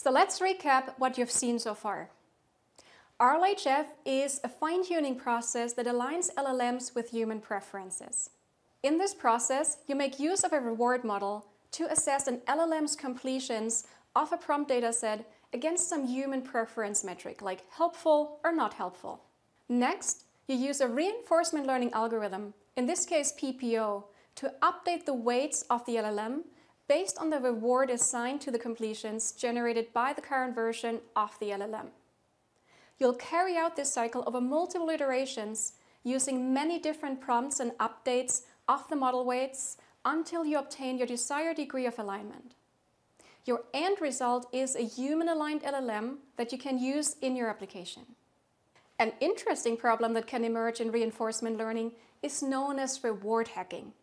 So let's recap what you've seen so far. RLHF is a fine-tuning process that aligns LLMs with human preferences. In this process, you make use of a reward model to assess an LLM's completions of a prompt dataset against some human preference metric, like helpful or not helpful. Next, you use a reinforcement learning algorithm, in this case PPO, to update the weights of the LLM based on the reward assigned to the completions generated by the current version of the LLM. You'll carry out this cycle over multiple iterations using many different prompts and updates of the model weights until you obtain your desired degree of alignment. Your end result is a human-aligned LLM that you can use in your application. An interesting problem that can emerge in reinforcement learning is known as reward hacking,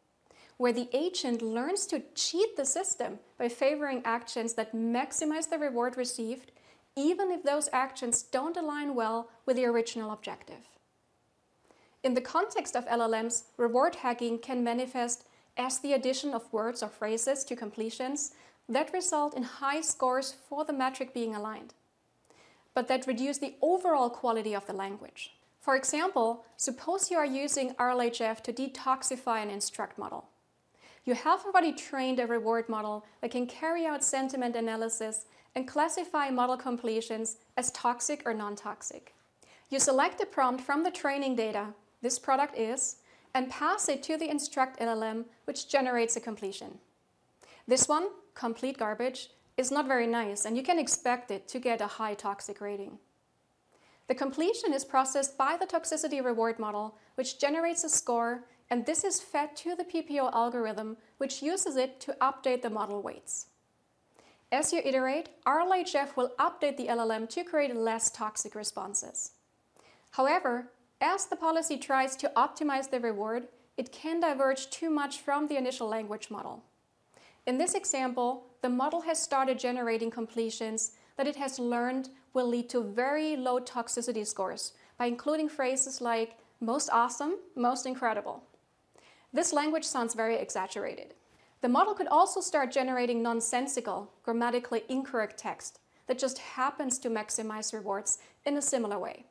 where the agent learns to cheat the system by favoring actions that maximize the reward received, even if those actions don't align well with the original objective. In the context of LLMs, reward hacking can manifest as the addition of words or phrases to completions that result in high scores for the metric being aligned, but that reduce the overall quality of the language. For example, suppose you are using RLHF to detoxify an instruct model. You have already trained a reward model that can carry out sentiment analysis and classify model completions as toxic or non-toxic. You select a prompt from the training data, this product is, and pass it to the instruct LLM, which generates a completion. This one, complete garbage, is not very nice, and you can expect it to get a high toxic rating. The completion is processed by the Toxicity reward model, which generates a score, and this is fed to the PPO algorithm, which uses it to update the model weights. As you iterate, RLHF will update the LLM to create less toxic responses. However, as the policy tries to optimize the reward, it can diverge too much from the initial language model. In this example, the model has started generating completions that it has learned will lead to very low toxicity scores by including phrases like most awesome, most incredible. This language sounds very exaggerated. The model could also start generating nonsensical, grammatically incorrect text that just happens to maximize rewards in a similar way.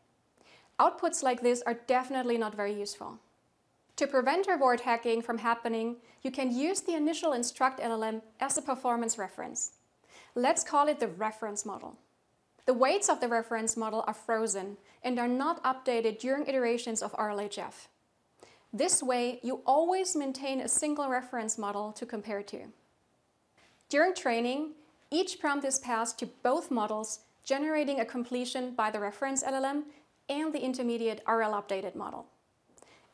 Outputs like this are definitely not very useful. To prevent reward hacking from happening, you can use the initial instruct LLM as a performance reference. Let's call it the reference model. The weights of the reference model are frozen and are not updated during iterations of RLHF. This way, you always maintain a single reference model to compare to. During training, each prompt is passed to both models, generating a completion by the reference LLM and the intermediate RL updated model.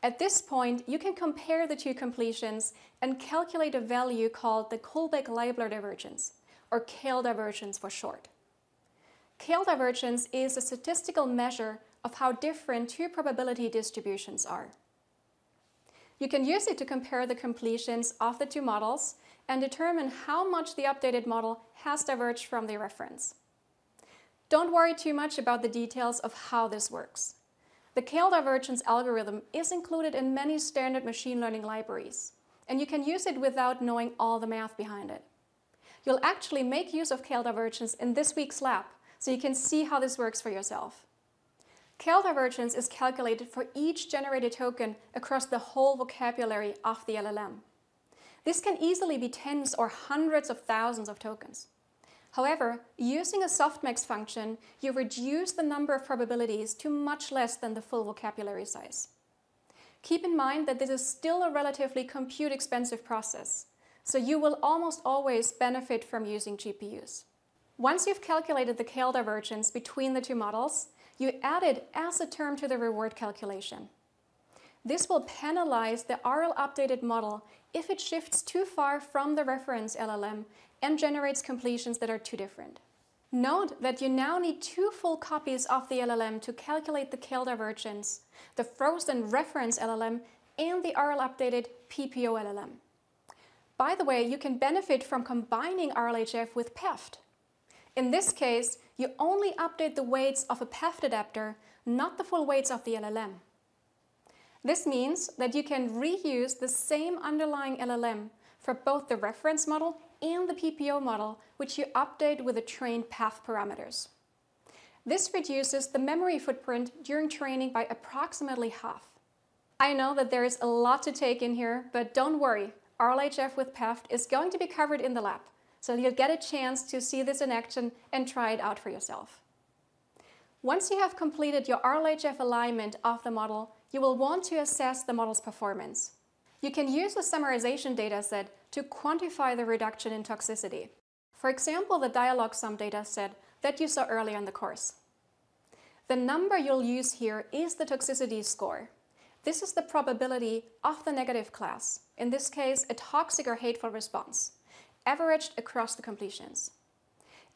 At this point, you can compare the two completions and calculate a value called the Kullback-Leibler divergence, or KL divergence for short. KL divergence is a statistical measure of how different two probability distributions are. You can use it to compare the completions of the two models and determine how much the updated model has diverged from the reference. Don't worry too much about the details of how this works. The KL divergence algorithm is included in many standard machine learning libraries, and you can use it without knowing all the math behind it. You'll actually make use of KL divergence in this week's lab, so you can see how this works for yourself. KL divergence is calculated for each generated token across the whole vocabulary of the LLM. This can easily be tens or hundreds of thousands of tokens. However, using a softmax function, you reduce the number of probabilities to much less than the full vocabulary size. Keep in mind that this is still a relatively compute-expensive process, so you will almost always benefit from using GPUs. Once you've calculated the KL divergence between the two models, you add it as a term to the reward calculation. This will penalize the RL updated model if it shifts too far from the reference LLM and generates completions that are too different. Note that you now need two full copies of the LLM to calculate the KL divergence, the frozen reference LLM, and the RL updated PPO LLM. By the way, you can benefit from combining RLHF with PEFT. In this case, you only update the weights of a PEFT adapter, not the full weights of the LLM. This means that you can reuse the same underlying LLM for both the reference model and the PPO model, which you update with the trained PEFT parameters. This reduces the memory footprint during training by approximately half. I know that there is a lot to take in here, but don't worry, RLHF with PEFT is going to be covered in the lab, so you'll get a chance to see this in action and try it out for yourself. Once you have completed your RLHF alignment of the model, you will want to assess the model's performance. You can use the summarization dataset to quantify the reduction in toxicity. For example, the dialogue sum dataset that you saw earlier in the course. The number you'll use here is the toxicity score. This is the probability of the negative class, in this case a toxic or hateful response, averaged across the completions.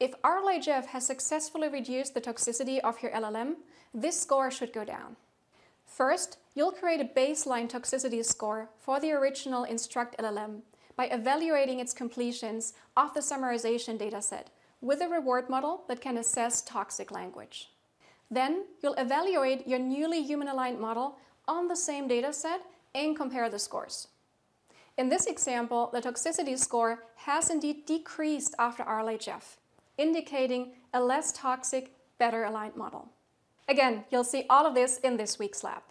If RLHF has successfully reduced the toxicity of your LLM, this score should go down. First, you'll create a baseline toxicity score for the original Instruct LLM by evaluating its completions of the summarization dataset with a reward model that can assess toxic language. Then, you'll evaluate your newly human-aligned model on the same dataset and compare the scores. In this example, the toxicity score has indeed decreased after RLHF, indicating a less toxic, better aligned model. Again, you'll see all of this in this week's lab.